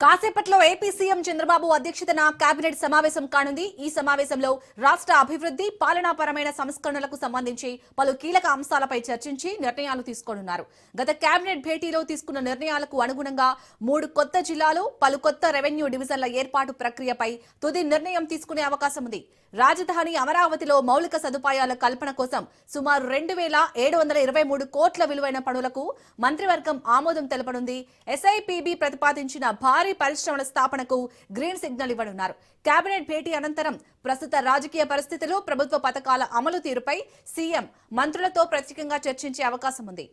కాసేపట్లో AP CM Chandrababu అధ్యక్షతన cabinet సమావేశం కానుంది. ఈ సమావేశంలో రాష్ట్ర అభివృద్ధి, పాలనాపరమైన సంస్కరణలకు సంబంధించి పలు కీలక అంశాలపై చర్చించి నిర్ణయాలు తీసుకోనున్నారు. గత కేబినెట్ భేటీలో తీసుకున్న నిర్ణయాలకు అనుగుణంగా 3 కొత్త జిల్లాలు, పలు కొత్త రెవెన్యూ డివిజన్ల ఏర్పాటు ప్రక్రియపై తుది నిర్ణయం తీసుకునే అవకాశం ఉంది. రాజధాని అమరావతిలో మౌలిక సదుపాయాల కల్పన కోసం సుమారు 2,723 కోట్ల విలువైన పనులకు మంత్రివర్గం ఆమోదం తెలపనుంది. ఎస్ఐపిబి ప్రతిపాదించిన భారీ పరిశ్రమల స్థాపనకు గ్రీన్ సిగ్నల్ ఇవ్వనున్నారు. కేబినెట్ భేటీ అనంతరం ప్రస్తుత రాజకీయ పరిస్థితులు, ప్రభుత్వ పథకాల అమలు తీరుపై సీఎం మంత్రులతో ప్రత్యేకంగా చర్చించే అవకాశం ఉంది.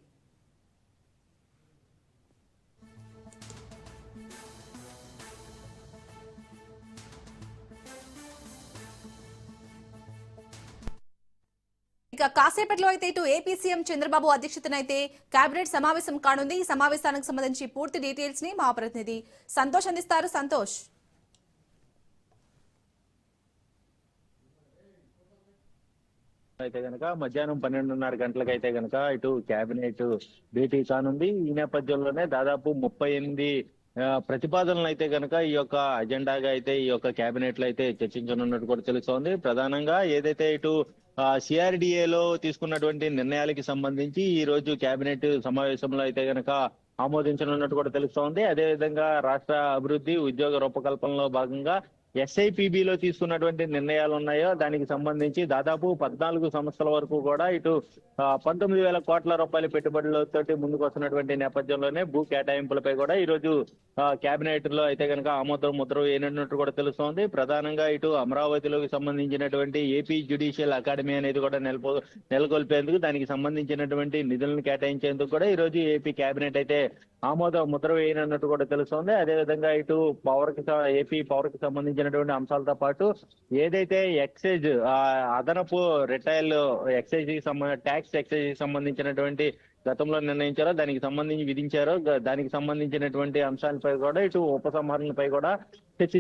ఇక కాసేపట్లో అయితే ఇటు ఏపీ సీఎం చంద్రబాబు అధ్యక్షతన అయితే కేబినెట్ సమావేశం కానుంది. ఈ సమావేశానికి సంబంధించి పూర్తి డీటెయిల్స్ ని మా ప్రతినిధి సంతోష్ అందిస్తారు. సంతోష్, అయితే గనక మధ్యాహ్నం 12:30 గంటలకు అయితే గనక ఇటు కేబినెట్ భేటీ కానుంది. ఈ నేపథ్యంలోనే దాదాపు 38 ప్రతిపాదనలు అయితే గనక ఈ యొక్క అజెండాగా అయితే ఈ యొక్క కేబినెట్ లో అయితే చర్చించనున్నట్టు కూడా తెలుస్తోంది. ప్రధానంగా ఏదైతే ఇటు సిఆర్డిఏలో తీసుకున్నటువంటి నిర్ణయాలకి సంబంధించి ఈ రోజు కేబినెట్ సమావేశంలో అయితే గనక ఆమోదించనున్నట్టు కూడా తెలుస్తోంది. అదేవిధంగా రాష్ట్ర అభివృద్ధి, ఉద్యోగ రూపకల్పనలో భాగంగా ఎస్ఐపిబిలో తీసుకున్నటువంటి నిర్ణయాలు ఉన్నాయో దానికి సంబంధించి దాదాపు 14 సంస్థల వరకు కూడా ఇటు 19,000 కోట్ల రూపాయల పెట్టుబడులతోటి ముందుకు వస్తున్నటువంటి నేపథ్యంలోనే భూ కేటాయింపులపై కూడా ఈ రోజు కేబినెట్ లో అయితే కనుక ఆమోదం ముద్ర వేయనున్నట్టు కూడా తెలుస్తోంది. ప్రధానంగా ఇటు అమరావతిలోకి సంబంధించినటువంటి ఏపీ జ్యుడిషియల్ అకాడమీ అనేది కూడా నెలకొల్పేందుకు, దానికి సంబంధించినటువంటి నిధులను కేటాయించేందుకు కూడా ఈ రోజు ఏపీ కేబినెట్ అయితే ఆమోద ముద్ర వేయనున్నట్టు కూడా తెలుస్తోంది. అదేవిధంగా ఇటు ఏపీ పవర్ కి సంబంధించినటువంటి అంశాలతో పాటు ఏదైతే ఎక్సైజ్ అదనపు రిటైల్ ఎక్సైజ్ కి ట్యాక్స్ ఎక్సైజ్ కి సంబంధించినటువంటి గతంలో నిర్ణయించారో, దానికి సంబంధించి విధించారో, దానికి సంబంధించినటువంటి అంశాలపై కూడా ఇటు ఉపసంహరణలపై కూడా చర్చ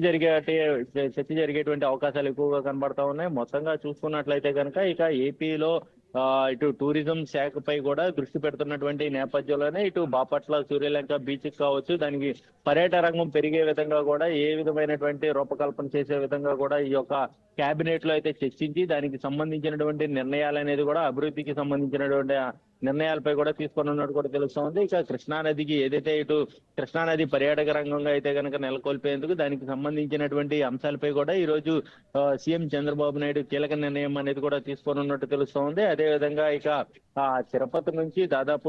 జరిగేటువంటి అవకాశాలు ఎక్కువగా కనబడతా ఉన్నాయి. మొత్తంగా చూసుకున్నట్లయితే కనుక ఇక ఏపీలో ఇటు టూరిజం శాఖపై కూడా దృష్టి పెడుతున్నటువంటి నేపథ్యంలోనే ఇటు బాపట్ల, సూర్యలంక బీచ్ కావచ్చు, దానికి పర్యాటక రంగం పెరిగే విధంగా కూడా ఏ విధమైనటువంటి రూపకల్పన చేసే విధంగా కూడా ఈ యొక్క కేబినెట్ లో అయితే చర్చించి దానికి సంబంధించినటువంటి నిర్ణయాలు అనేది కూడా అభివృద్ధికి సంబంధించినటువంటి నిర్ణయాలపై కూడా తీసుకున్నట్టు కూడా తెలుస్తోంది. ఇక కృష్ణానదికి ఏదైతే ఇటు కృష్ణానది పర్యాటక రంగంగా అయితే కనుక నెలకొల్పేందుకు దానికి సంబంధించినటువంటి అంశాలపై కూడా ఈ రోజు సీఎం చంద్రబాబు నాయుడు కీలక నిర్ణయం అనేది కూడా తీసుకున్నట్టు తెలుస్తోంది. అదేవిధంగా ఇక తిరుపతి నుంచి దాదాపు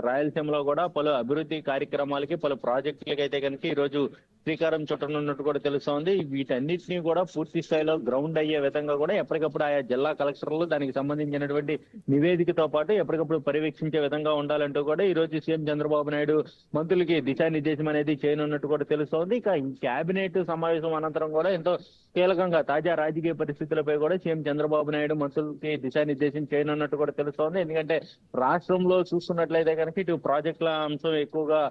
రాయలసీమలో కూడా పలు అభివృద్ధి కార్యక్రమాలకి, పలు ప్రాజెక్టులకి అయితే కనుక ఈ రోజు శ్రీకారం చుట్టనున్నట్టు కూడా తెలుస్తోంది. వీటన్నిటినీ కూడా పూర్తి స్థాయిలో గ్రౌండ్ అయ్యే విధంగా కూడా ఎప్పటికప్పుడు ఆయా జిల్లా కలెక్టర్లు దానికి సంబంధించినటువంటి నివేదికతో పాటు ఎప్పటికప్పుడు పర్యవేక్షించే విధంగా ఉండాలంటూ కూడా ఈ రోజు సీఎం చంద్రబాబు నాయుడు మంత్రులకి దిశానిర్దేశం అనేది చేయనున్నట్టు కూడా తెలుస్తోంది. ఇక ఈ కేబినెట్ సమావేశం అనంతరం కూడా ఎంతో కీలకంగా తాజా రాజకీయ పరిస్థితులపై కూడా సీఎం చంద్రబాబు నాయుడు మంత్రులకి దిశానిర్దేశం చేయనున్నట్టు కూడా తెలుస్తోంది. ఎందుకంటే రాష్ట్రంలో చూస్తున్నట్లయితే కనుక ఇటు ప్రాజెక్టుల అంశం ఎక్కువగా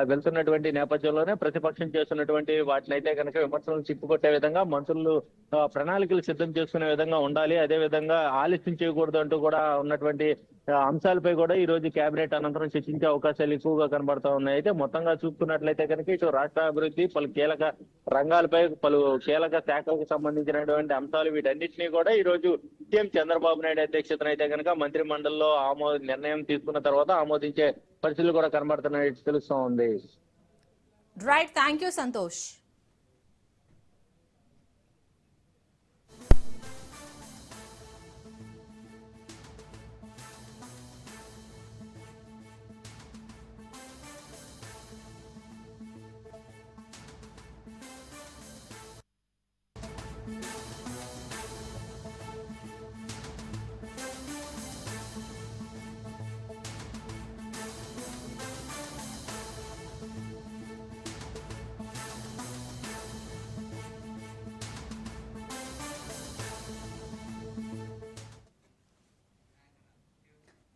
వెళ్తున్నటువంటి నేపథ్యంలోనే ప్రతిపక్షం చేస్తున్నటువంటి వాటిని అయితే కనుక విమర్శలను తిప్పికొట్టే విధంగా మంత్రులు ప్రణాళికలు సిద్ధం చేసుకునే విధంగా ఉండాలి, అదే విధంగా ఆలస్యం చేయకూడదు అంటూ కూడా ఉన్నటువంటి అంశాలపై కూడా ఈ రోజు కేబినెట్ అనంతరం చర్చించే అవకాశాలు ఎక్కువగా కనబడతా ఉన్నాయి. అయితే మొత్తంగా చూసుకున్నట్లయితే కనుక ఇటు రాష్ట్ర అభివృద్ధి, పలు కీలక రంగాలపై, పలు కీలక శాఖలకు సంబంధించినటువంటి అంశాలు వీటన్నిటినీ కూడా ఈ రోజు సీఎం చంద్రబాబు నాయుడు అధ్యక్షతన అయితే కనుక మంత్రి మండలిలో నిర్ణయం తీసుకున్న తర్వాత ఆమోదించే పరిస్థితులు కూడా కనబడుతున్నట్టు తెలుస్తూ ఉంది. Right, thank you Santosh.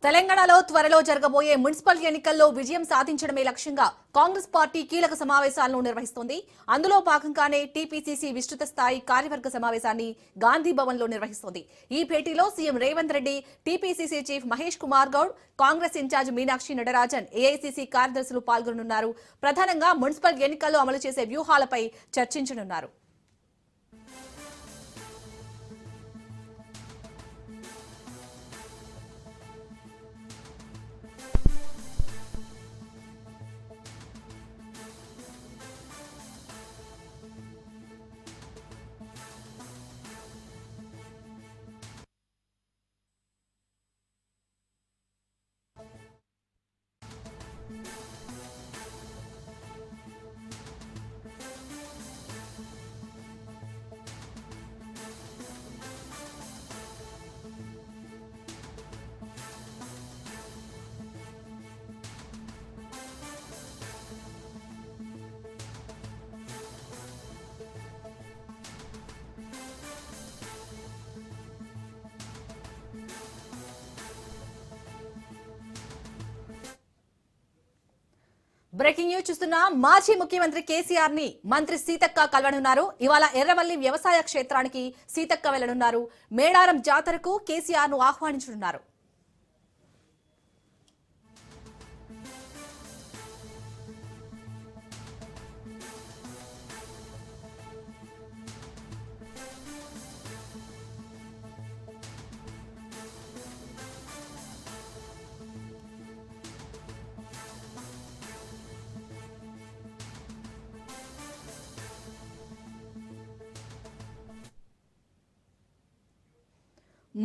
తెలంగాణలో త్వరలో జరగబోయే మున్సిపల్ ఎన్నికల్లో విజయం సాధించడమే లక్ష్యంగా కాంగ్రెస్ పార్టీ కీలక సమావేశాలను నిర్వహిస్తోంది. అందులో భాగంగానే టీపీసీసీ విస్తృత స్థాయి కార్యవర్గ సమావేశాన్ని గాంధీ భవన్ లో నిర్వహిస్తోంది. ఈ భేటీలో CM Revanth Reddy, TPCC chief Mahesh Kumar Goud, Congress incharge Meenakshi Natarajan, AICC కార్యదర్శులు పాల్గొనున్నారు. ప్రధానంగా మున్సిపల్ ఎన్నికల్లో అమలు చేసే వ్యూహాలపై చర్చించనున్నారు. బ్రేకింగ్ న్యూస్ చూస్తున్నా. మాజీ ముఖ్యమంత్రి కేసీఆర్ ని మంత్రి సీతక్క కలవనున్నారు. ఇవాళ ఎర్రవల్లి వ్యవసాయ క్షేత్రానికి సీతక్క వెళ్లనున్నారు. మేడారం జాతరకు కేసీఆర్ ను ఆహ్వానించనున్నారు.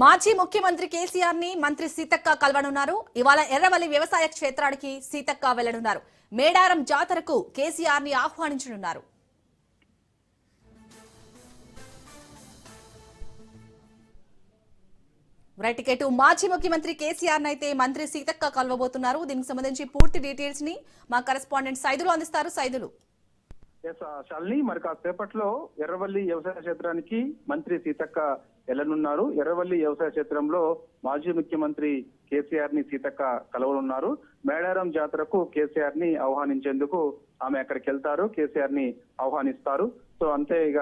మాజీ ముఖ్యమంత్రి కేసీఆర్ ని మంత్రి సీతక్క కలవనున్నారు. ఇవాళ ఎర్రవల్లి వ్యవసాయ క్షేత్రానికి సీతక్క వెళ్లనున్నారు. మేడారం జాతరకు కేసీఆర్ ని ఆహ్వానించనున్నారు. రైట్ టికెట్ మాజీ ముఖ్యమంత్రి కేసీఆర్ అయితే మంత్రి సీతక్క కలవబోతున్నారు. దీనికి సంబంధించి పూర్తి డీటెయిల్స్ ని మా కరెస్పాండెంట్ సైదులు అందిస్తారు. సైదులు. శాలిని, మరి కాసేపట్లో ఎర్రవల్లి వ్యవసాయ క్షేత్రానికి మంత్రి సీతక్క వెళ్లనున్నారు. ఎర్రవల్లి వ్యవసాయ క్షేత్రంలో మాజీ ముఖ్యమంత్రి కేసీఆర్ ని సీతక్క కలవనున్నారు. మేడారం జాతరకు కేసీఆర్ ని ఆహ్వానించేందుకు ఆమె అక్కడికి వెళ్తారు, కేసీఆర్ ని ఆహ్వానిస్తారు. సో అంతే, ఇక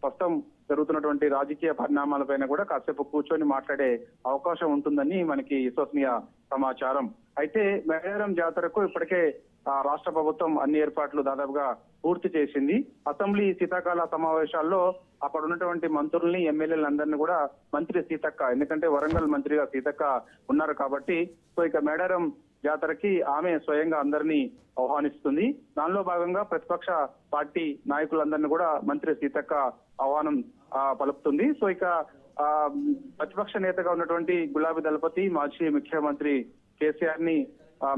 ప్రస్తుతం జరుగుతున్నటువంటి రాజకీయ పరిణామాలపైన కూడా కాసేపు కూర్చొని మాట్లాడే అవకాశం ఉంటుందని మనకి విశ్వసనీయ సమాచారం. అయితే మేడారం జాతరకు ఇప్పటికే రాష్ట్ర ప్రభుత్వం అన్ని ఏర్పాట్లు దాదాపుగా పూర్తి చేసింది. అసెంబ్లీ శీతాకాల సమావేశాల్లో అక్కడ ఉన్నటువంటి మంత్రుల్ని, ఎమ్మెల్యేలందరినీ కూడా మంత్రి సీతక్క, ఎందుకంటే వరంగల్ మంత్రిగా సీతక్క ఉన్నారు కాబట్టి, సో ఇక మేడారం జాతరకి ఆమె స్వయంగా అందరినీ ఆహ్వానిస్తుంది. దానిలో భాగంగా ప్రతిపక్ష పార్టీ నాయకులందరినీ కూడా మంత్రి సీతక్క ఆహ్వానం పలుకుతుంది. సో ఇక ప్రతిపక్ష నేతగా ఉన్నటువంటి గులాబీ దళపతి, మాజీ ముఖ్యమంత్రి కేసీఆర్ ని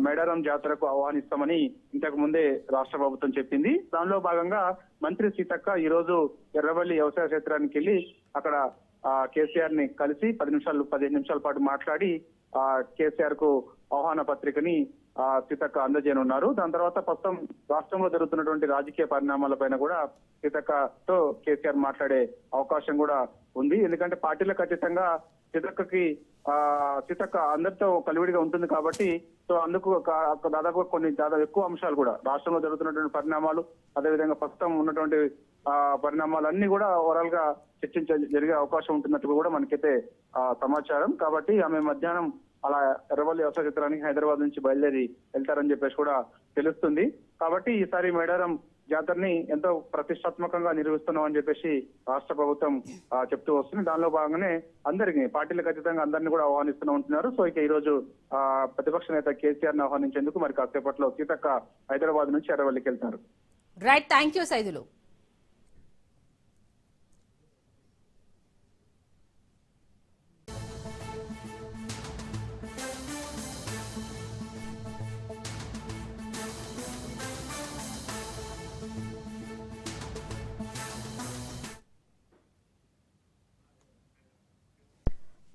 మేడారం జాతరకు ఆహ్వానిస్తామని ఇంతకు ముందే రాష్ట్ర ప్రభుత్వం చెప్పింది. దానిలో భాగంగా మంత్రి సీతక్క ఈ రోజు ఎర్రవల్లి వ్యవసాయ క్షేత్రానికి వెళ్లి అక్కడ కేసీఆర్ ని కలిసి 15 నిమిషాల పాటు మాట్లాడి కేసీఆర్ కు ఆహ్వాన పత్రికని సీతక్క అందజేయనున్నారు. దాని తర్వాత ప్రస్తుతం రాష్ట్రంలో జరుగుతున్నటువంటి రాజకీయ పరిణామాలపైన కూడా సీతక్కతో కేసీఆర్ మాట్లాడే అవకాశం కూడా ఉంది. ఎందుకంటే పార్టీలకు ఖచ్చితంగా సీతక్క అందరితో కలివిడిగా ఉంటుంది కాబట్టి, సో అందుకు దాదాపు ఎక్కువ అంశాలు కూడా రాష్ట్రంలో జరుగుతున్నటువంటి పరిణామాలు, అదేవిధంగా ప్రస్తుతం ఉన్నటువంటి పరిణామాలన్నీ కూడా ఓవరాల్ గా జరిగే అవకాశం ఉంటున్నట్టు కూడా మనకైతే సమాచారం. కాబట్టి ఆమె మధ్యాహ్నం అలా ఎర్రవల్లి వ్యవసాయ క్షేత్రానికి హైదరాబాద్ నుంచి బయలుదేరి వెళ్తారని చెప్పేసి కూడా తెలుస్తుంది. కాబట్టి ఈసారి మేడారం జాతరని ఎంతో ప్రతిష్టాత్మకంగా నిర్వహిస్తున్నాం అని చెప్పేసి రాష్ట్ర ప్రభుత్వం చెప్తూ వస్తుంది. దానిలో భాగంగానే అందరికీ పార్టీలకు ఖచ్చితంగా అందరినీ కూడా ఆహ్వానిస్తూనే ఉంటున్నారు. సో ఇక ఈ రోజు ప్రతిపక్ష నేత కేసీఆర్ ని ఆహ్వానించేందుకు మరి కాసేపట్లో సీతక్క హైదరాబాద్ నుంచి ఎర్రవల్లికి వెళ్తారు. Right, thank you Saidulu.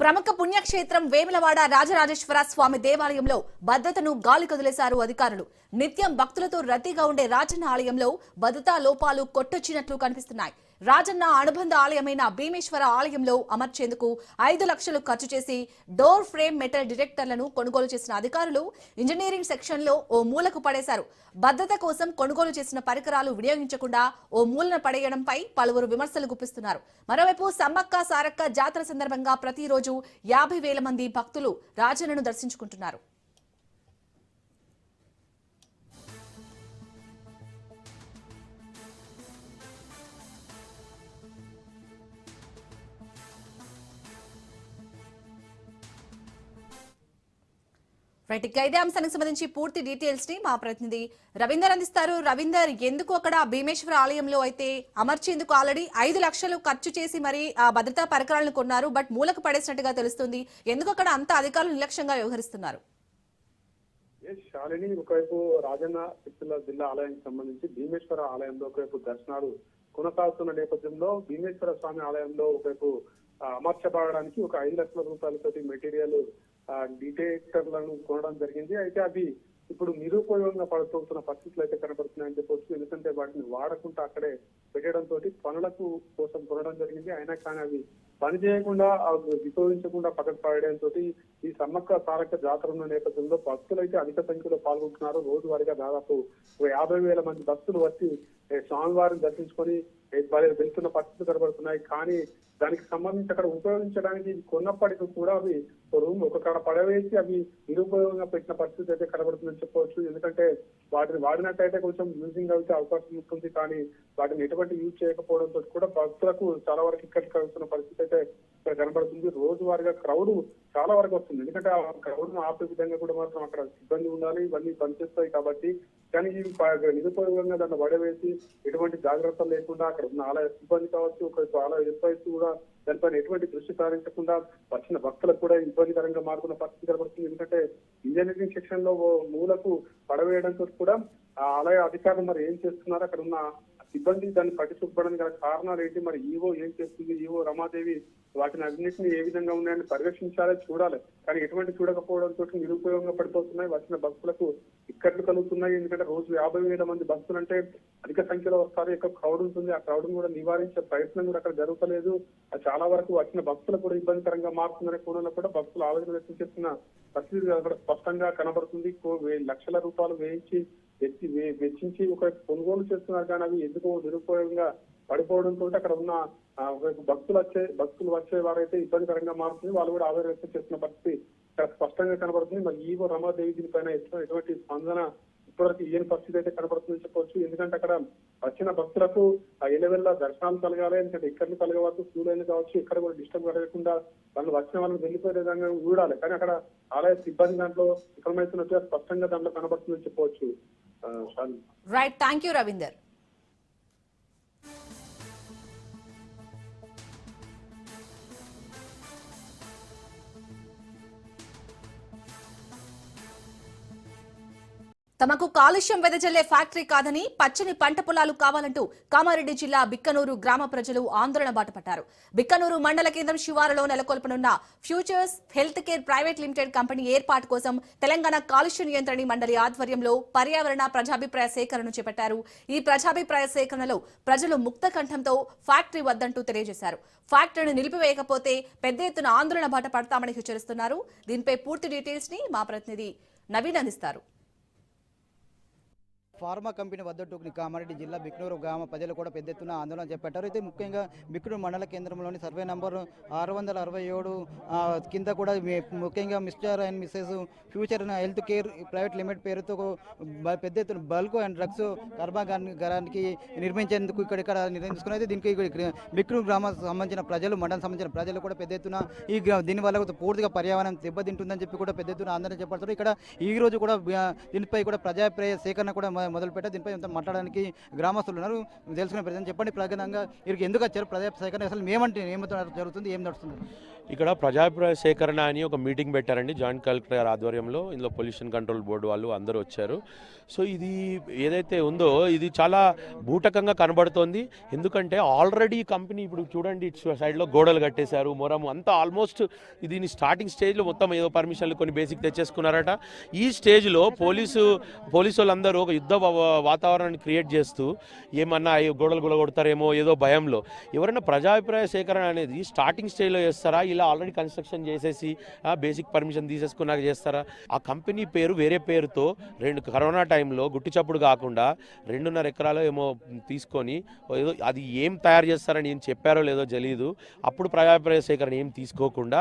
ప్రముఖ పుణ్యక్షేత్రం వేములవాడ రాజరాజేశ్వర స్వామి దేవాలయంలో భద్రతను గాలి కదిలేశారు అధికారులు. నిత్యం భక్తులతో రద్దీగా ఉండే రాజన్న ఆలయంలో భద్రతా లోపాలు కొట్టొచ్చినట్లు కనిపిస్తున్నాయి. రాజన్న అనుబంధ ఆలయమైన భీమేశ్వర ఆలయంలో అమర్చేందుకు 5 లక్షలు ఖర్చు చేసి డోర్ ఫ్రేమ్ మెటల్ డిటెక్టర్లను కొనుగోలు చేసిన అధికారులు ఇంజనీరింగ్ సెక్షన్లో ఓ మూలకు పడేశారు. భద్రత కోసం కొనుగోలు చేసిన పరికరాలు వినియోగించకుండా ఓ మూలన పడేయడంపై పలువురు విమర్శలు గుప్పిస్తున్నారు. మరోవైపు సమ్మక్క సారక్క జాతర సందర్భంగా ప్రతిరోజు 50,000 మంది భక్తులు రాజన్నను దర్శించుకుంటున్నారు. రైట్, ఇక ఇదే అంశానికి సంబంధించి పూర్తి డీటెయిల్స్ ని మా ప్రతినిధి రవీందర్ అందిస్తారు. రవీందర్, ఎందుకు అక్కడ భీమేశ్వర ఆలయంలో అయితే అమర్చేందుకు ఆల్రెడీ 5 లక్షలు ఖర్చు చేసి మరి ఆ భద్రతా పరికరాలను కొన్నారు, బట్ మూలకు పడేసినట్టుగా తెలుస్తుంది. ఎందుకు అక్కడ అంత అధికారులు నిర్లక్ష్యంగా వ్యవహరిస్తున్నారు? శాలిని, ఒకవైపు రాజన్న సిరిసిల్ల జిల్లా ఆలయానికి సంబంధించి భీమేశ్వర ఆలయంలో ఒకవైపు దర్శనాలు కొనసాగుతున్న నేపథ్యంలో భీమేశ్వర స్వామి ఆలయంలో ఒకవైపు అమర్చబడడానికి ఒక 5 లక్షల రూపాయలతోటి మెటీరియల్ డిటెక్టర్లను కొనడం జరిగింది. అయితే అవి ఇప్పుడు నిరుపయోగంగా పడుతున్న పరిస్థితులు అయితే కనబడుతున్నాయని చెప్పొచ్చు. ఎందుకంటే వాటిని వాడకుండా అక్కడే పెట్టడంతో పనులకు కోసం కొనడం జరిగింది. అయినా కానీ అవి పని చేయకుండా వినియోగించకుండా పక్కకు పడడంతో ఈ సమ్మక్క సారక్క జాతర ఉన్న నేపథ్యంలో భక్తులు అయితే అధిక సంఖ్యలో పాల్గొంటున్నారు. రోజువారీగా దాదాపు 50,000 మంది భక్తులు వచ్చి స్వామివారిని దర్శించుకొని వెళ్తున్న పరిస్థితులు కనబడుతున్నాయి. కానీ దానికి సంబంధించి అక్కడ ఉపయోగించడానికి కొన్నప్పటికీ కూడా అవి రూమ్ ఒక కాడ పడవేసి అవి నిరుపయోగంగా పెట్టిన పరిస్థితి అయితే కనబడుతుందని చెప్పవచ్చు. ఎందుకంటే వాటిని వాడినట్టయితే కొంచెం యూజింగ్ అయితే అవకాశం ఉంటుంది, కానీ వాటిని ఎటువంటి యూజ్ చేయకపోవడంతో కూడా భక్తులకు చాలా వరకు ఇక్కడికి కలుగుతున్న పరిస్థితి అయితే ఇక్కడ కనబడుతుంది. రోజువారీగా క్రౌడ్ చాలా వరకు వస్తుంది. ఎందుకంటే ఆ క్రౌడ్ ను ఆపే విధంగా కూడా మాత్రం అక్కడ సిబ్బంది ఉండాలి, ఇవన్నీ పనిచేస్తాయి కాబట్టి. కానీ ఇవి నిరుపయోగంగా దాన్ని వడవేసి ఎటువంటి జాగ్రత్తలు లేకుండా అక్కడ ఉన్న ఆలయ సిబ్బంది కావచ్చు, ఒక ఆలయ ఎంప్లాయీస్ కూడా దానిపైన ఎటువంటి దృష్టి సారించకుండా వచ్చిన భక్తులకు కూడా ఇబ్బందికరంగా మారుతున్న పరిస్థితి కనబడుతుంది. ఎందుకంటే ఇంజనీరింగ్ సెక్షన్ లో మూలకు పడవేయడంతో కూడా ఆ ఆలయ అధికారులు మరి ఏం చేస్తున్నారు, అక్కడ ఉన్న సిబ్బంది దాన్ని పట్టించుకోవడానికి గల కారణాలు ఏంటి, మరి ఈవో ఏం చేస్తుంది, ఈవో రమాదేవి వాటిని అన్నింటినీ ఏ విధంగా ఉన్నాయని పరిరక్షించాలి, చూడాలి. కానీ ఎటువంటి చూడకపోవడంతో నిరుపయోగంగా పడిపోతున్నాయి. వచ్చిన భక్తులకు ఇక్కట్లు కలుగుతున్నాయి. ఎందుకంటే రోజు 50,000 మంది భక్తులు అంటే అధిక సంఖ్యలో వస్తారు, ఎక్కువ క్రౌడ్ ఉంటుంది. ఆ క్రౌడ్ కూడా నివారించే ప్రయత్నం కూడా అక్కడ జరుగుతలేదు. చాలా వరకు వచ్చిన భక్తులకు కూడా ఇబ్బందికరంగా మారుతుందనే కోణంలో కూడా భక్తులు ఆవేదన వ్యక్తం చేస్తున్న పరిస్థితి అక్కడ స్పష్టంగా కనబడుతుంది. లక్షల రూపాయలు వెచ్చించి ఒక కొనుగోలు చేస్తున్నారు, కానీ అవి ఎందుకో నిరుపయోగంగా పడిపోవడంతో అక్కడ ఉన్న భక్తులు వచ్చే వారైతే ఇబ్బందికరంగా మారుతుంది. వాళ్ళు కూడా ఆవేదన వ్యక్తం చేస్తున్న పరిస్థితి ఇక్కడ స్పష్టంగా కనబడుతుంది. మరి ఈవో రమాదేవి దీనిపైన ఎటువంటి స్పందన ఇప్పటివరకు ఏం పరిస్థితి అయితే కనబడుతుందని చెప్పవచ్చు. ఎందుకంటే అక్కడ వచ్చిన భక్తులకు ఎలవెల్ల దర్శనాలు కలగాలి, ఎందుకంటే ఇక్కడ కలగవచ్చు, స్కూల్ కావచ్చు, ఇక్కడ కూడా డిస్టర్బ్ కలగకుండా వాళ్ళు వచ్చిన వాళ్ళని వెళ్ళిపోయే విధంగా చూడాలి. కానీ అక్కడ ఆలయ సిబ్బంది దాంట్లో విఫలమవుతున్నట్టుగా స్పష్టంగా దాంట్లో కనబడుతుందని చెప్పవచ్చు. Right, thank you Ravinder. తమకు కాలుష్యం వెదజల్లే ఫ్యాక్టరీ కాదని పచ్చని పంట పొలాలు కావాలంటూ కామారెడ్డి జిల్లా బిక్కనూరు గ్రామ ప్రజలు ఆందోళన బాటపట్టారు. బిక్కనూరు మండల కేంద్రం శివారులో నెలకొల్పనున్న futures health care private limited company ఏర్పాటు కోసం తెలంగాణ కాలుష్య నియంత్రణ మండలి ఆధ్వర్యంలో పర్యావరణ ప్రజాభిప్రాయ సేకరణను చేపట్టారు. ఈ ప్రజాభిప్రాయ సేకరణలో ప్రజలు ముక్త కంఠంతో ఫ్యాక్టరీ వద్దంటూ తెలియజేశారు. ఫ్యాక్టరీని నిలిపివేయకపోతే పెద్ద ఎత్తున ఆందోళన బాట పడతామని హెచ్చరిస్తున్నారు. దీనిపై పూర్తి డీటెయిల్స్ ని మా ప్రతినిధి నవీన్ అందిస్తారు. ఫార్మా కంపెనీ వద్దకు కామారెడ్డి జిల్లా బిక్నూరు గ్రామ ప్రజలు కూడా పెద్ద ఎత్తున ఆందోళన చేపట్టారు. అయితే ముఖ్యంగా బిక్నూరు మండల కేంద్రంలోని సర్వే నంబర్ 667 కింద కూడా ముఖ్యంగా Mr and Mrs Future Health care private Limited పేరుతో పెద్ద ఎత్తున బల్క్ అండ్ డ్రగ్స్ కర్మాగారానికి నిర్మించేందుకు ఇక్కడ నిర్ణయం తీసుకున్నది. దీనికి బిక్నూరు గ్రామానికి సంబంధించిన ప్రజలు, మండలం సంబంధించిన ప్రజలు కూడా పెద్ద ఎత్తున దీనివల్ల పూర్తిగా పర్యావరణం దెబ్బతింటుందని చెప్పి కూడా పెద్ద ఎత్తున ఆందోళన చేపడతారు. ఇక్కడ ఈ రోజు కూడా దీనిపై కూడా ప్రజాభిప్రాయ సేకరణ కూడా మొదలుపెట్టారు. దీనిపై మాట్లాడడానికి గ్రామస్తులు ఉన్నారు. తెలుసుకునే ప్రజలు చెప్పండి, ప్రధానంగా వీరికి ఎందుకు వచ్చారు ప్రజా సేకరణ, అసలు ఏమంటే ఏమవుతున్నారు, జరుగుతుంది, ఏం నడుస్తుంది? ఇక్కడ ప్రజాభిప్రాయ సేకరణ అని ఒక మీటింగ్ పెట్టారండి జాయింట్ కలెక్టర్ గారి ఆధ్వర్యంలో. ఇందులో పొల్యూషన్ కంట్రోల్ బోర్డు వాళ్ళు అందరూ వచ్చారు. సో ఇది ఏదైతే ఉందో ఇది చాలా బూటకంగా కనబడుతోంది. ఎందుకంటే ఆల్రెడీ కంపెనీ ఇప్పుడు చూడండి సైడ్లో గోడలు కట్టేశారు, మొరం అంతా ఆల్మోస్ట్ దీని స్టార్టింగ్ స్టేజ్లో మొత్తం ఏదో పర్మిషన్లు కొన్ని బేసిక్ తెచ్చేసుకున్నారట. ఈ స్టేజ్లో పోలీసు వాళ్ళందరూ ఒక యుద్ధ వాతావరణాన్ని క్రియేట్ చేస్తూ ఏమన్నా గోడలు గులగొడతారేమో ఏదో భయంలో ఎవరైనా ప్రజాభిప్రాయ సేకరణ అనేది స్టార్టింగ్ స్టేజ్లో చేస్తారా, ఇలా ఆల్రెడీ కన్స్ట్రక్షన్ చేసేసి బేసిక్ పర్మిషన్ తీసేసుకున్నాక చేస్తారా? ఆ కంపెనీ పేరు వేరే పేరుతో కరోనా టైంలో గుట్టి చప్పుడు కాకుండా 2.5 ఎకరాలు ఏమో తీసుకొని ఏదో అది ఏం తయారు చేస్తారని ఏం చెప్పారో లేదో తెలియదు. అప్పుడు ప్రజాభిప్రాయ సేకరణ ఏం తీసుకోకుండా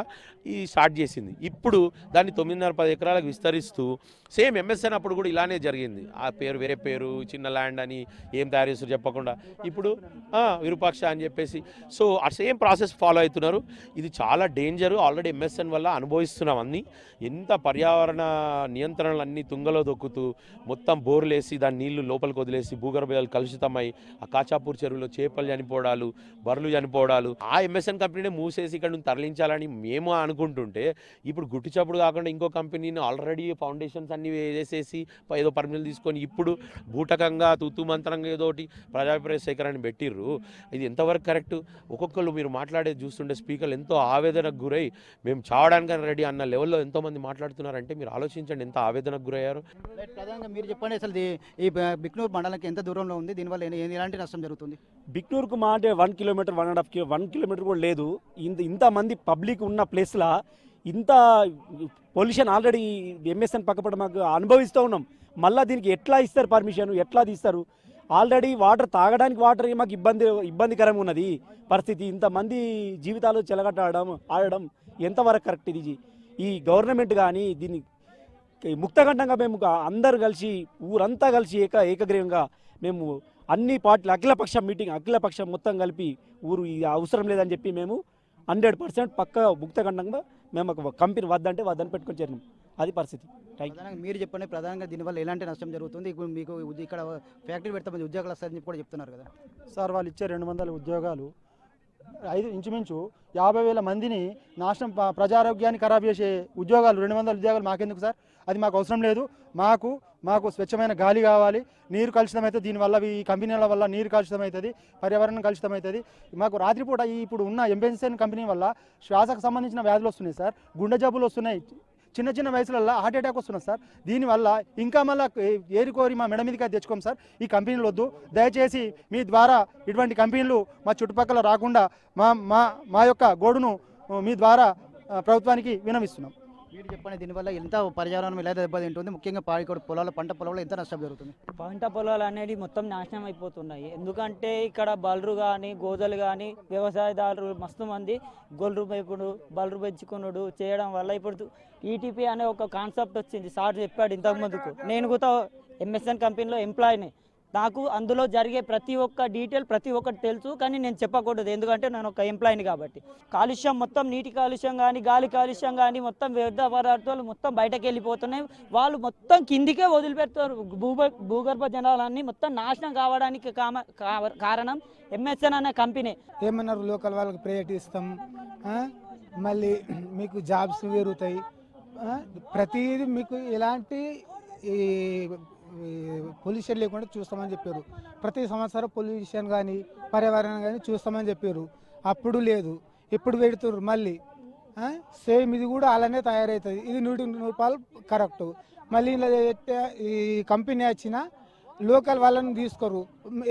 ఈ స్టార్ట్ చేసింది. ఇప్పుడు దాన్ని 9.5-10 ఎకరాలకు విస్తరిస్తూ సేమ్ ఎంఎస్ఎన్ అప్పుడు కూడా ఇలానే జరిగింది. ఆ పేరు వేరే పేరు, చిన్న ల్యాండ్ అని ఏం తయారు చేస్తారు చెప్పకుండా ఇప్పుడు విరూపాక్ష అని చెప్పేసి సో ఆ సేమ్ ప్రాసెస్ ఫాలో అవుతున్నారు. ఇది చాలా డేంజర్. ఆల్రెడీ ఎంఎస్ఎన్ వల్ల అనుభవిస్తున్నాం అన్నీ. ఎంత పర్యావరణ నియంత్రణలు అన్నీ తుంగలో దొక్కుతూ మొత్తం బోర్లు వేసి దాని నీళ్లు లోపలికి వదిలేసి భూగర్భ జలాలు కలుషితమై ఆ కాచాపూర్ చెరువులో చేపలు చనిపోవడాలు, బర్రెలు చనిపోవడాలు, ఆ ఎంఎస్ఎన్ కంపెనీనే మూసేసి ఇక్కడ నుంచి తరలించాలని మేము అనుకుంటుంటే ఇప్పుడు గుట్టి చప్పుడు కాకుండా ఇంకో కంపెనీని ఆల్రెడీ ఫౌండేషన్స్ అన్ని వేసేసి ఏదో పర్మిషన్ తీసుకొని ఇప్పుడు బూటకంగా తూతూ మంత్రంగా ఏదోటి ప్రజాభిప్రాయ సేకరణ పెట్టిర్రు. ఇది ఎంతవరకు కరెక్ట్? ఒక్కొక్కరు మీరు మాట్లాడేది చూస్తుంటే స్పీకర్లు ఎంతో ఆవేదనకు గురై మేము చావడానికని రెడీ అన్న లెవెల్లో ఎంతోమంది మాట్లాడుతున్నారంటే మీరు ఆలోచించండి ఎంత ఆవేదనకు గురయ్యారు. ప్రధానంగా మీరు చెప్పండి, అసలు ఈ బిక్నూరు మండలానికి ఎంత దూరంలో ఉంది, దీనివల్ల ఎలాంటి నష్టం జరుగుతుంది? బిక్నూరుకు మా అంటే 1 కిలోమీటర్ 1.5 కిలోమీటర్ కూడా లేదు. ఇంతమంది పబ్లిక్ ఉన్న ప్లేస్లో ఇంత పొల్యూషన్ ఆల్రెడీ ఎంఎస్ఎన్ పక్కపడ మాకు అనుభవిస్తూ ఉన్నాం. మళ్ళీ దీనికి ఎట్లా ఇస్తారు పర్మిషన్, ఎట్లా తీస్తారు? ఆల్రెడీ వాటర్ తాగడానికి వాటర్ మాకు ఇబ్బందికరంగా ఉన్నది పరిస్థితి. ఇంతమంది జీవితాలు ఆడడం ఎంతవరకు కరెక్ట్? ఇది ఈ గవర్నమెంట్ కానీ దీన్ని ముక్తకంఠంగా మేము అందరు కలిసి ఊరంతా కలిసి ఏకగ్రీవంగా మేము అన్ని పార్టీలు అఖిలపక్షం మొత్తం కలిపి ఊరు అవసరం లేదని చెప్పి మేము 100% పక్క ముక్తకంఠంగా మేము ఒక కంపెనీ వద్దని పెట్టుకొని చేరినాం. అది పరిస్థితి. మీరు చెప్పండి, ప్రధానంగా దీనివల్ల ఎలాంటి నష్టం జరుగుతుంది? ఇప్పుడు మీకు ఇక్కడ ఫ్యాక్టరీ పెడితే మంది ఉద్యోగాలు వస్తాయని కూడా చెప్తున్నారు కదా సార్. వాళ్ళు ఇచ్చే 200 ఉద్యోగాలు ఇంచుమించు 50,000 మందిని నాశనం, ప్రజారోగ్యాన్ని ఖరాబ్ చేసే ఉద్యోగాలు 200 ఉద్యోగాలు మాకెందుకు సార్? అది మాకు అవసరం లేదు. మాకు స్వచ్ఛమైన గాలి కావాలి. నీరు కలుషితమవుతుంది దీనివల్ల, ఈ కంపెనీల వల్ల నీరు కలుషితమవుతుంది, పర్యావరణం కలుషితమవుతుంది. మాకు రాత్రిపూట ఇప్పుడు ఉన్న ఎంఎస్ఎన్ కంపెనీ వల్ల శ్వాసకు సంబంధించిన వ్యాధులు వస్తున్నాయి సార్, గుండె జబ్బులు వస్తున్నాయి, చిన్న వయసులలో హార్ట్ అటాక్ వస్తున్నారు సార్. దీనివల్ల ఇంకా మళ్ళీ ఏరికోరి మా మెడ మీదకి తెచ్చుకోం సార్. ఈ కంపెనీలు వద్దు. దయచేసి మీ ద్వారా ఇటువంటి కంపెనీలు మా చుట్టుపక్కల రాకుండా మా యొక్క గోడును మీ ద్వారా ప్రభుత్వానికి విన్నవిస్తున్నాం. మీరు చెప్పండి, దీనివల్ల ఎంత పర్యావరణం ఎలా దెబ్బతింటుంది? ముఖ్యంగా పంట పొలాల్లో ఎంత నష్టం జరుగుతుంది? పంట పొలాలు అనేది మొత్తం నాశనం అయిపోతున్నాయి. ఎందుకంటే ఇక్కడ బలరు కానీ గోదలు కానీ వ్యవసాయదారులు మస్తు మంది గొర్రెలు మేపుడు బలరు పెంచుకున్నాడు చేయడం వల్ల ఇప్పుడు ఈటీపీ అనే ఒక కాన్సెప్ట్ వచ్చింది. సార్ చెప్పాడు ఇంతకు ముందుకు. నేను కూడా ఎంఎస్ఎన్ కంపెనీలో ఎంప్లాయీని. నాకు అందులో జరిగే ప్రతి ఒక్క డీటెయిల్ ప్రతి ఒక్కటి తెలుసు, కానీ నేను చెప్పకూడదు ఎందుకంటే నేను ఒక ఎంప్లాయీని కాబట్టి. కాలుష్యం మొత్తం నీటి కాలుష్యం కానీ గాలి కాలుష్యం కానీ మొత్తం వ్యర్థ పదార్థాలు మొత్తం బయటకు వెళ్ళిపోతున్నాయి. వాళ్ళు మొత్తం కిందికే వదిలిపెడతారు. భూగర్భ జలాలన్నీ మొత్తం నాశనం కావడానికి కారణం ఎంఎస్ఎన్ అనే కంపెనీ. ఏమన్నారు, లోకల్ వాళ్ళకి ప్రయారిటీ ఇస్తాం, మళ్ళీ మీకు జాబ్స్ పెరుగుతాయి, ప్రతిదీ మీకు ఎలాంటి పొల్యూషన్ లేకుండా చూస్తామని చెప్పారు. ప్రతి సంవత్సరం పొల్యూషన్ కానీ పర్యావరణం కానీ చూస్తామని చెప్పారు. అప్పుడు లేదు, ఇప్పుడు పెడుతున్నారు మళ్ళీ. సేమ్ ఇది కూడా అలానే తయారవుతుంది. ఇది 100 కరెక్ట్. మళ్ళీ ఇలా ఈ కంపెనీ వచ్చిన లోకల్ వాళ్ళని తీసుకోరు.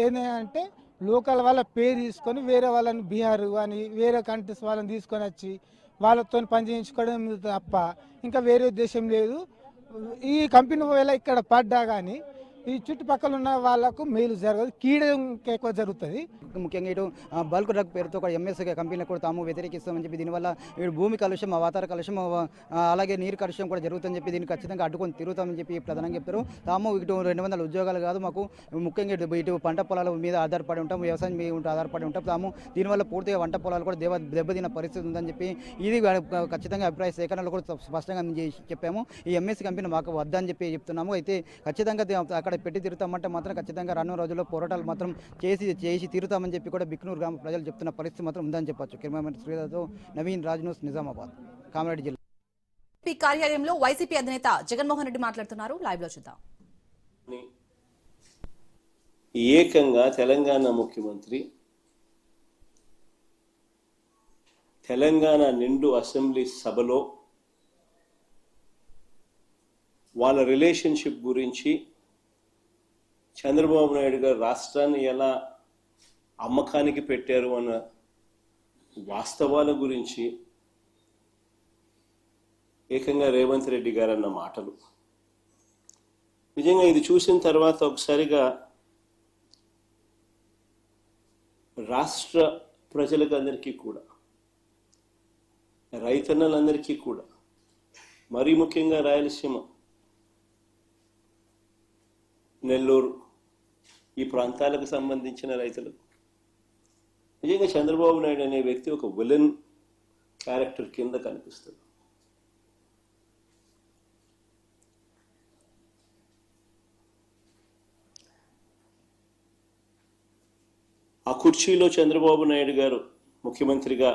ఏంటంటే లోకల్ వాళ్ళ పేరు తీసుకొని వేరే వాళ్ళని బీహార్ కానీ వేరే కంట్రీస్ వాళ్ళని తీసుకొని వచ్చి వాళ్ళతో పని చేయించుకోవడం తప్ప ఇంకా వేరే ఉద్దేశం లేదు. ఈ కంపెనీ వేళ ఇక్కడ పడ్డా కానీ ఈ చుట్టుపక్కల ఉన్న వాళ్ళకు మేలు జరగదు, కీడ ఎక్కువ జరుగుతుంది. ముఖ్యంగా ఇటు బల్క్ డ్రగ్ పేరుతో ఒక ఎంఎస్ కంపెనీని కూడా తాము వ్యతిరేకిస్తామని చెప్పి దీనివల్ల ఇటు భూమి కాలుష్యం, వాతావరణ కాలుష్యం, అలాగే నీరు కాలుష్యం కూడా జరుగుతుందని చెప్పి దీన్ని ఖచ్చితంగా అడ్డుకొని తిరుగుతామని చెప్పి ప్రధానంగా చెప్తారు. తాము ఇటు 200 ఉద్యోగాలు కాదు, మాకు ముఖ్యంగా ఇటు పంట పొలాల మీద ఆధారపడి ఉంటాం, వ్యవసాయం మీద ఆధారపడి ఉంటాం. తాము దీనివల్ల పూర్తిగా పంట పొలాలు కూడా దెబ్బతిన్న పరిస్థితి ఉందని చెప్పి ఇది ఖచ్చితంగా అభిప్రాయ సేకరణలో కూడా స్పష్టంగా చెప్పాము. ఈ ఎంఎస్ కంపెనీ మాకు వద్దని చెప్పి చెప్తున్నాము. అయితే ఖచ్చితంగా అక్కడ ఇక్కడ పెట్టి తీరుతామంటే మాత్రం ఖచ్చితంగా రానున్న రోజుల్లో పోరాటాలు మాత్రం చేసి తీరుతామని చెప్పి కూడా బిక్నూరు గ్రామ ప్రజలు చెప్తున్న పరిస్థితి మాత్రం ఉందని చెప్పొచ్చు. కెమెరామెన్ శ్రీధర్తో నవీన్ రాజ్ న్యూస్, నిజామాబాద్, కామారెడ్డి జిల్లా. కార్యాలయంలో వైసీపీ అధినేత జగన్మోహన్ రెడ్డి మాట్లాడుతున్నారు. లైవ్ లో చూద్దాం. ఏకంగా తెలంగాణ ముఖ్యమంత్రి తెలంగాణ నిండు అసెంబ్లీ సభలో వాళ్ళ రిలేషన్షిప్ గురించి, చంద్రబాబు నాయుడు గారు రాష్ట్రాన్ని ఎలా అమ్మకానికి పెట్టారు అన్న వాస్తవాల గురించి ఏకంగా రేవంత్ రెడ్డి గారు అన్న మాటలు నిజంగా ఇది చూసిన తర్వాత ఒకసారిగా రాష్ట్ర ప్రజలకు అందరికీ కూడా, రైతన్నలందరికీ కూడా, మరీ ముఖ్యంగా రాయలసీమ, నెల్లూరు ఈ ప్రాంతాలకు సంబంధించిన రైతులకు నిజంగా చంద్రబాబు నాయుడు అనే వ్యక్తి ఒక విలన్ క్యారెక్టర్ కింద కనిపిస్తుంది. ఆ కుర్చీలో చంద్రబాబు నాయుడు గారు ముఖ్యమంత్రిగా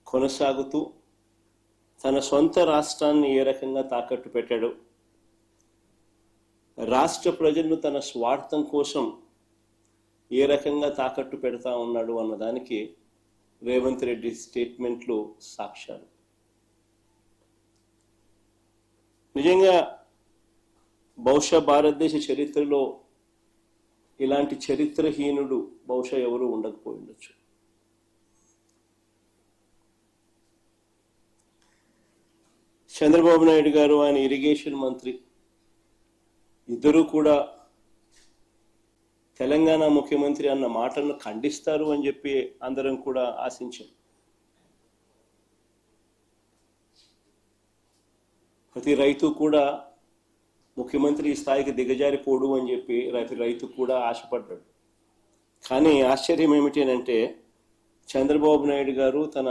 కొనసాగుతూ తన సొంత రాష్ట్రాన్ని ఏ రకంగా తాకట్టు పెట్టాడు, రాష్ట్ర ప్రజలను తన స్వార్థం కోసం ఏ రకంగా తాకట్టు పెడతా ఉన్నాడు అన్నదానికి రేవంత్ రెడ్డి స్టేట్మెంట్లు సాక్ష్యాలు. నిజంగా బహుశా భారతదేశ చరిత్రలో ఇలాంటి చరిత్రహీనుడు బహుశా ఎవరు ఉండకపోయి ఉండొచ్చు. చంద్రబాబు నాయుడు గారు, ఆయన ఇరిగేషన్ మంత్రి, ఇద్దరూ కూడా తెలంగాణ ముఖ్యమంత్రి అన్న మాటలను ఖండిస్తారు అని చెప్పి అందరం కూడా ఆశించాం. ప్రతి రైతు కూడా ముఖ్యమంత్రి ఈ స్థాయికి దిగజారిపోడు అని చెప్పి రైతు కూడా ఆశపడ్డాడు. కానీ ఆశ్చర్యం ఏమిటి అంటే చంద్రబాబు నాయుడు గారు తన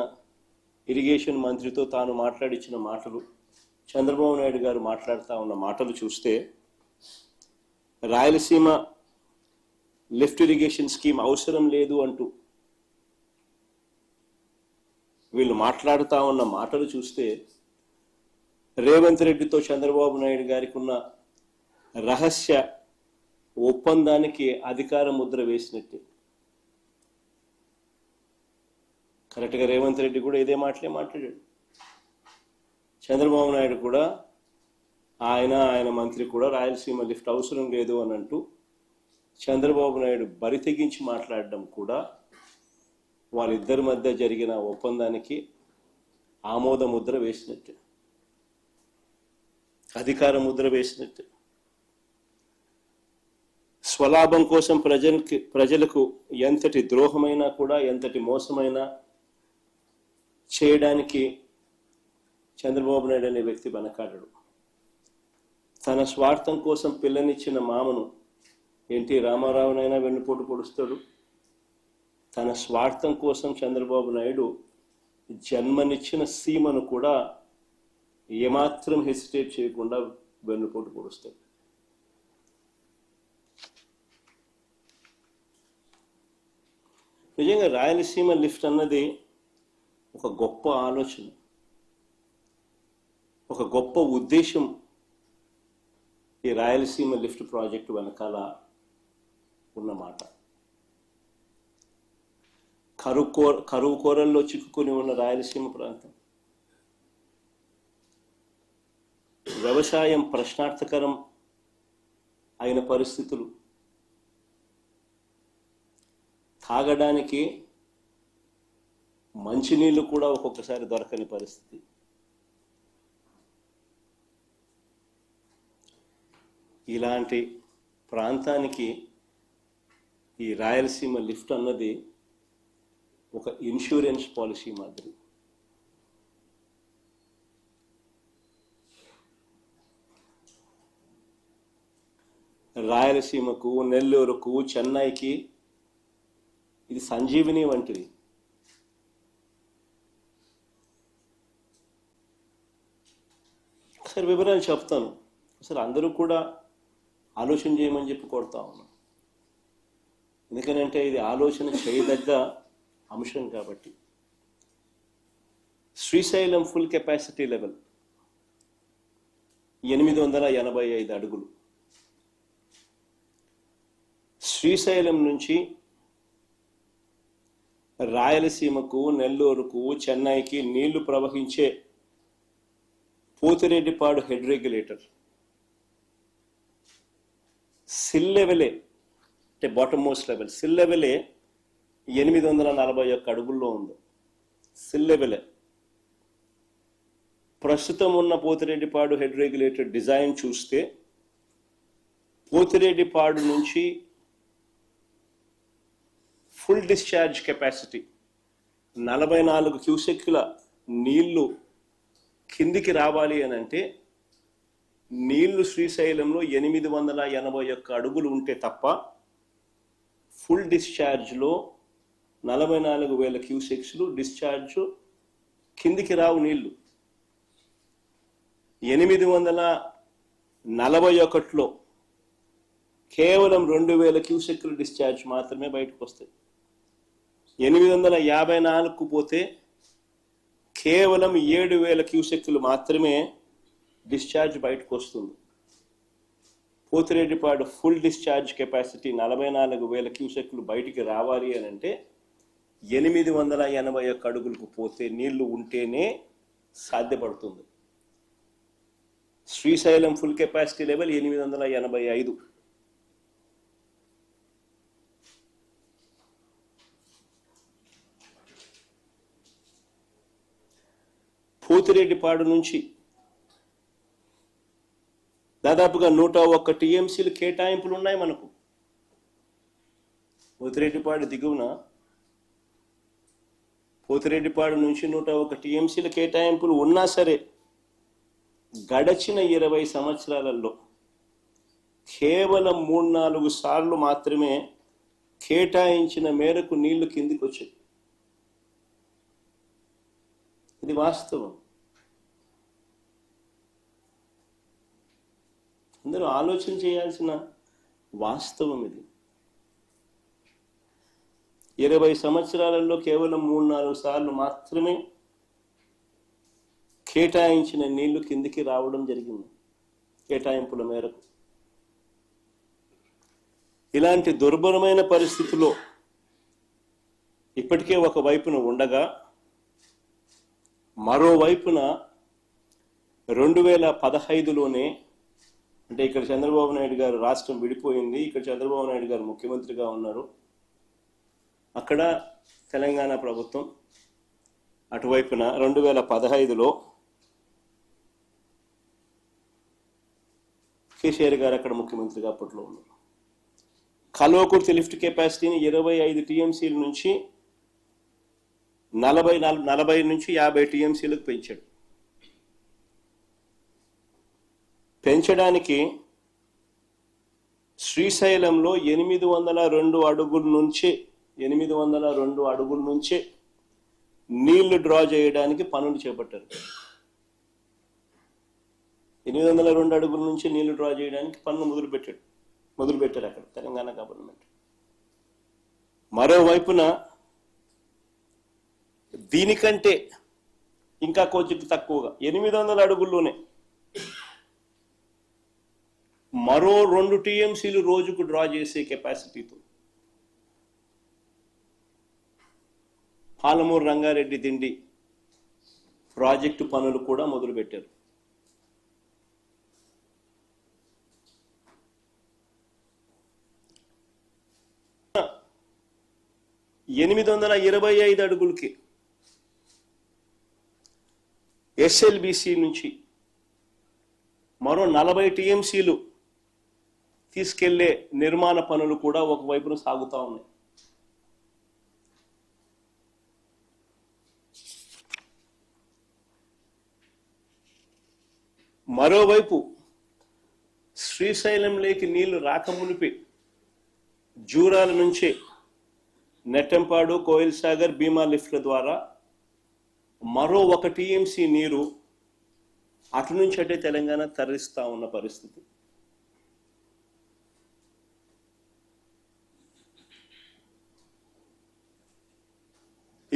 ఇరిగేషన్ మంత్రితో తాను మాట్లాడించిన మాటలు, చంద్రబాబు నాయుడు గారు మాట్లాడుతూ ఉన్న మాటలు చూస్తే రాయలసీమ లిఫ్ట్ ఇరిగేషన్ స్కీమ్ అవసరం లేదు అంటూ వీళ్ళు మాట్లాడుతూ ఉన్న మాటలు చూస్తే రేవంత్ రెడ్డితో చంద్రబాబు నాయుడు గారికి ఉన్న రహస్య ఒప్పందానికి అధికార ముద్ర వేసినట్టే. కరెక్ట్గా రేవంత్ రెడ్డి కూడా ఇదే మాటలే మాట్లాడాడు. చంద్రబాబు నాయుడు కూడా ఆయన మంత్రి కూడా రాయలసీమ లిఫ్ట్ అవసరం లేదు అని అంటూ చంద్రబాబు నాయుడు బరి తెగించి మాట్లాడడం కూడా వాళ్ళిద్దరి మధ్య జరిగిన ఒప్పందానికి ఆమోద ముద్ర వేసినట్టే, అధికార ముద్ర వేసినట్టే. స్వలాభం కోసం ప్రజలకు ఎంతటి ద్రోహమైనా కూడా, ఎంతటి మోసమైనా చేయడానికి చంద్రబాబు నాయుడు అనే వ్యక్తి వెనకాడడు. తన స్వార్థం కోసం పిల్లనిచ్చిన మామను ఎన్టీ రామారావునైనా వెన్నుపోటు పొడుస్తాడు. తన స్వార్థం కోసం చంద్రబాబు నాయుడు జన్మనిచ్చిన సీమను కూడా ఏమాత్రం హెసిటేట్ చేయకుండా వెన్నుపోటు పొడుస్తాడు. నిజంగా రాయలసీమ లిఫ్ట్ అన్నది ఒక గొప్ప ఆలోచన, ఒక గొప్ప ఉద్దేశం ఈ రాయలసీమ లిఫ్ట్ ప్రాజెక్టు వెనకాల ఉన్నమాట. కరువు కోరల్లో చిక్కుకొని ఉన్న రాయలసీమ ప్రాంతం, వ్యవసాయం ప్రశ్నార్థకరం అయిన పరిస్థితులు, తాగడానికి మంచినీళ్ళు కూడా ఒక్కొక్కసారి దొరకని పరిస్థితి. ఇలాంటి ప్రాంతానికి ఈ రాయలసీమ లిఫ్ట్ అన్నది ఒక ఇన్సూరెన్స్ పాలసీ మాదిరి. రాయలసీమకు, నెల్లూరుకు, చెన్నైకి ఇది సంజీవిని వంటిది. ఒకసారి వివరాలు చెప్తాను. అసలు అందరూ కూడా ఆలోచన చేయమని చెప్పి కోరుతా ఉన్నాం. ఎందుకనంటే ఇది ఆలోచన చేయదగ్గ అంశం కాబట్టి. శ్రీశైలం ఫుల్ కెపాసిటీ లెవెల్ 885 అడుగులు. శ్రీశైలం నుంచి రాయలసీమకు, నెల్లూరుకు, చెన్నైకి నీళ్లు ప్రవహించే పోతిరెడ్డిపాడు హెడ్ రెగ్యులేటర్ సిల్ లెవెలే, అంటే బాటమ్ మోస్ట్ లెవెల్ సిల్ లెవెలే 841 అడుగుల్లో ఉంది. సిల్ లెవెలే. ప్రస్తుతం ఉన్న పోతిరెడ్డిపాడు హెడ్ రెగ్యులేటర్ డిజైన్ చూస్తే పోతిరెడ్డిపాడు నుంచి ఫుల్ డిశ్చార్జ్ కెపాసిటీ 44 క్యూసెక్ల నీళ్లు కిందికి రావాలి అని అంటే నీళ్లు శ్రీశైలంలో 881 అడుగులు ఉంటే తప్ప ఫుల్ డిశ్చార్జ్లో 44,000 క్యూసెక్స్లు డిశ్చార్జ్ కిందికి రావు. నీళ్లు 841లో కేవలం 2,000 క్యూసెక్ల డిశ్చార్జ్ మాత్రమే బయటకు వస్తాయి. 854కు పోతే కేవలం 7,000 క్యూసెక్లు మాత్రమే డిశ్చార్జ్ బయటకు వస్తుంది. పోతిరెడ్డిపాడు ఫుల్ డిశ్చార్జ్ కెపాసిటీ 44,000 క్యూసెక్లు బయటికి రావాలి అని అంటే 881 అడుగులకు పోతే నీళ్లు ఉంటేనే సాధ్యపడుతుంది. Srisailam full capacity level 885. Pothireddypadu నుంచి దాదాపుగా 101 టీఎంసీలు కేటాయింపులు ఉన్నాయి మనకు. పోతిరెడ్డిపాడు దిగువన పోతిరెడ్డిపాడు నుంచి 101 టీఎంసీల కేటాయింపులు ఉన్నా సరే గడచిన 20 సంవత్సరాలలో కేవలం 3-4 సార్లు మాత్రమే కేటాయించిన మేరకు నీళ్లు కిందికి వచ్చాయి. ఇది వాస్తవం. అందరూ ఆలోచన చేయాల్సిన వాస్తవం ఇది. 20 సంవత్సరాలలో కేవలం 3-4 సార్లు మాత్రమే కేటాయించిన నీళ్లు కిందికి రావడం జరిగింది కేటాయింపుల మేరకు. ఇలాంటి దుర్భరమైన పరిస్థితిలో ఇప్పటికే ఒక వైపున ఉండగా మరోవైపున 2015లోనే, అంటే ఇక్కడ చంద్రబాబు నాయుడు గారు రాష్ట్రం విడిపోయింది, ఇక్కడ చంద్రబాబు నాయుడు గారు ముఖ్యమంత్రిగా ఉన్నారు, అక్కడ తెలంగాణ ప్రభుత్వం అటువైపున 2015లో కేసీఆర్ గారు అక్కడ ముఖ్యమంత్రిగా అప్పట్లో ఉన్నారు. కల్వకుర్తి లిఫ్ట్ కెపాసిటీని 25 టీఎంసీల నుంచి 40 నుంచి 50 టీఎంసీలకు పెంచాడు. పెంచడానికి శ్రీశైలంలో 802 అడుగుల నుంచే నీళ్లు డ్రా చేయడానికి పనులు చేపట్టారు. 802 అడుగుల నుంచి నీళ్లు డ్రా చేయడానికి పనులు మొదలుపెట్టారు అక్కడ తెలంగాణ గవర్నమెంట్. మరోవైపున దీనికంటే ఇంకా కొంచెం తక్కువగా 800 అడుగుల్లోనే మరో 2 టీఎంసీలు రోజుకు డ్రా చేసే కెపాసిటీతో పాలమూరు రంగారెడ్డి దిండి ప్రాజెక్టు పనులు కూడా మొదలుపెట్టారు. $825 అడుగులకి ఎస్ఎల్బిసి నుంచి మరో 40 టీఎంసీలు తీసుకెళ్లే నిర్మాణ పనులు కూడా ఒకవైపున సాగుతా ఉన్నాయి. మరోవైపు శ్రీశైలంలోకి నీళ్లు రాకమునిపే జూరాల నుంచే నెట్టంపాడు, కోయిల్ సాగర్, భీమా లిఫ్ట్ల ద్వారా మరో 1 టీఎంసీ నీరు అటు నుంచి అటే తెలంగాణ తరలిస్తా ఉన్న పరిస్థితి.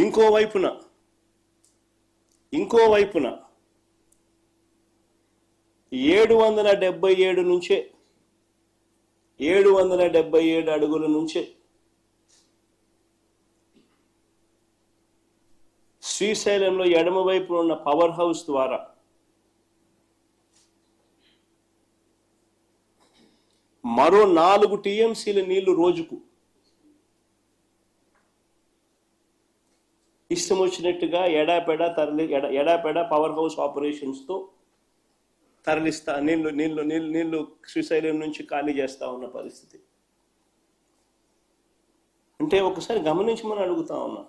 ఇంకో వైపున 777 నుంచే 777 అడుగుల నుంచే శ్రీశైలంలో ఎడమ వైపున ఉన్న పవర్ హౌస్ ద్వారా మరో 4 టీఎంసీల నీళ్లు రోజుకు ఇష్టం వచ్చినట్టుగా ఎడాపెడా పవర్ హౌస్ ఆపరేషన్స్తో తరలిస్తా నీళ్లు శ్రీశైలం నుంచి ఖాళీ చేస్తా ఉన్న పరిస్థితి. అంటే ఒకసారి గమనించమని అడుగుతా ఉన్నా.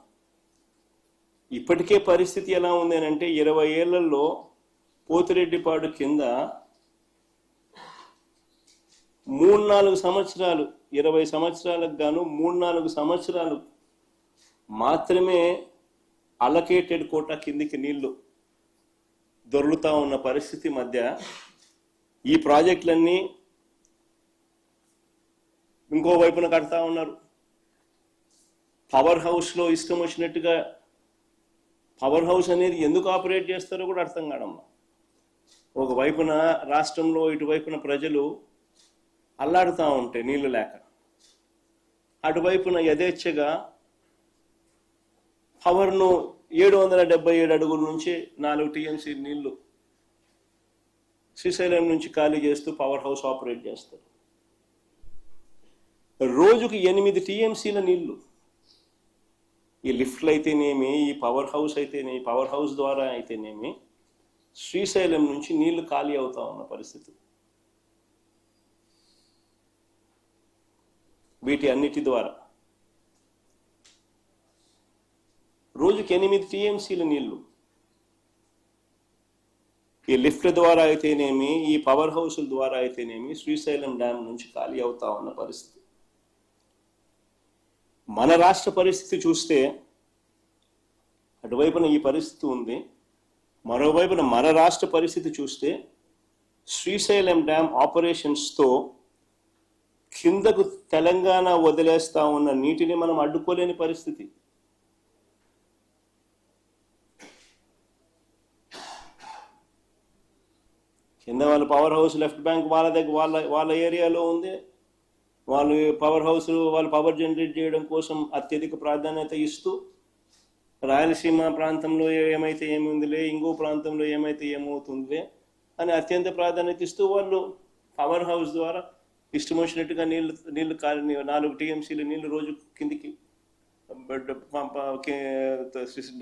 ఇప్పటికే పరిస్థితి ఎలా ఉంది అని అంటే 20 ఏళ్లలో పోతిరెడ్డిపాడు కింద 3-4 సంవత్సరాలు 20 సంవత్సరాలకు గాను 3-4 సంవత్సరాలు మాత్రమే అలొకేటెడ్ కోటా కిందికి నీళ్లు దొర్లుతా ఉన్న పరిస్థితి మధ్య ఈ ప్రాజెక్టులన్నీ ఇంకో వైపున కడతా ఉన్నారు. పవర్ హౌస్లో ఇష్టం వచ్చినట్టుగా పవర్ హౌస్ అనేది ఎందుకు ఆపరేట్ చేస్తారో కూడా అర్థం కాదమ్మా. ఒకవైపున రాష్ట్రంలో ఇటువైపున ప్రజలు అల్లాడుతూ ఉంటాయి నీళ్లు లేక, అటువైపున యథేచ్ఛగా పవర్ను 777 అడుగుల నుంచి 4 టీఎంసీ నీళ్లు శ్రీశైలం నుంచి ఖాళీ చేస్తూ పవర్ హౌస్ ఆపరేట్ చేస్తారు. రోజుకు 8 టీఎంసీల నీళ్లు ఈ లిఫ్ట్లు అయితేనేమి, ఈ పవర్ హౌస్ అయితేనేమి, పవర్ హౌస్ ద్వారా అయితేనేమి శ్రీశైలం నుంచి నీళ్లు ఖాళీ అవుతా ఉన్న పరిస్థితి. వీటి అన్నిటి ద్వారా రోజుకి 8 టీఎంసీల నీళ్లు ఈ లిఫ్ట్ల ద్వారా అయితేనేమి, ఈ పవర్ హౌస్ల ద్వారా అయితేనేమి శ్రీశైలం డ్యామ్ నుంచి ఖాళీ అవుతా ఉన్న పరిస్థితి. మన రాష్ట్ర పరిస్థితి చూస్తే అటువైపున ఈ పరిస్థితి ఉంది, మరోవైపున మన రాష్ట్ర పరిస్థితి చూస్తే శ్రీశైలం డ్యామ్ ఆపరేషన్స్తో కిందకు తెలంగాణ వదిలేస్తా ఉన్న నీటిని మనం అడ్డుకోలేని పరిస్థితి. కింద వాళ్ళ పవర్ హౌస్ లెఫ్ట్ బ్యాంక్ వాళ్ళ దగ్గర వాళ్ళ ఏరియాలో ఉంది. వాళ్ళు పవర్ హౌస్ వాళ్ళు పవర్ జనరేట్ చేయడం కోసం అత్యధిక ప్రాధాన్యత ఇస్తూ రాయలసీమ ప్రాంతంలో ఏమైతే ఏముందిలే, ఇంకో ప్రాంతంలో ఏమైతే ఏమవుతుందిలే అని అత్యంత ప్రాధాన్యత ఇస్తూ వాళ్ళు పవర్ హౌస్ ద్వారా ఇష్టం వచ్చినట్టుగా నీళ్లు 4 టీఎంసీల నీళ్లు రోజు కిందికి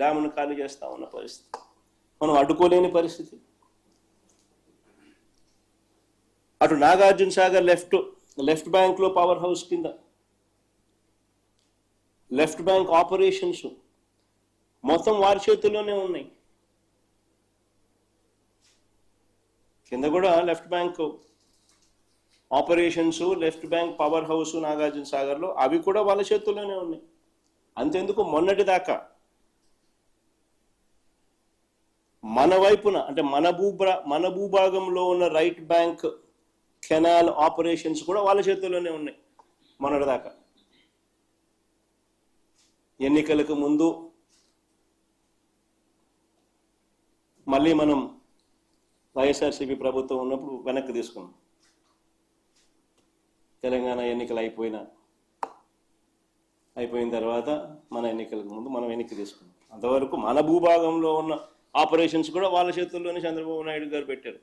డ్యామును ఖాళీ చేస్తా ఉన్న పరిస్థితి. మనం అడ్డుకోలేని పరిస్థితి. అటు నాగార్జున సాగర్ లెఫ్ట్ బ్యాంక్లో పవర్ హౌస్ కింద లెఫ్ట్ బ్యాంక్ ఆపరేషన్స్ మొత్తం వారి చేతుల్లోనే ఉన్నాయి. కింద కూడా left bank operations, left bank power house Nagarjuna సాగర్లో అవి కూడా వాళ్ళ చేతుల్లోనే ఉన్నాయి. అంతెందుకు మొన్నటి దాకా మన వైపున అంటే మన భూభాగంలో ఉన్న రైట్ బ్యాంక్ కెనాల్ ఆపరేషన్స్ కూడా వాళ్ళ చేతుల్లోనే ఉన్నాయి మొన్నటిదాకా. ఎన్నికలకు ముందు మళ్ళీ మనం వైఎస్ఆర్సీపీ ప్రభుత్వం ఉన్నప్పుడు వెనక్కి తీసుకున్నాం. తెలంగాణ ఎన్నికలు అయిపోయిన తర్వాత మన ఎన్నికలకు ముందు మనం వెనక్కి తీసుకున్నాం. అంతవరకు మన భూభాగంలో ఉన్న ఆపరేషన్స్ కూడా వాళ్ళ చేతుల్లోనే చంద్రబాబు నాయుడు గారు పెట్టారు.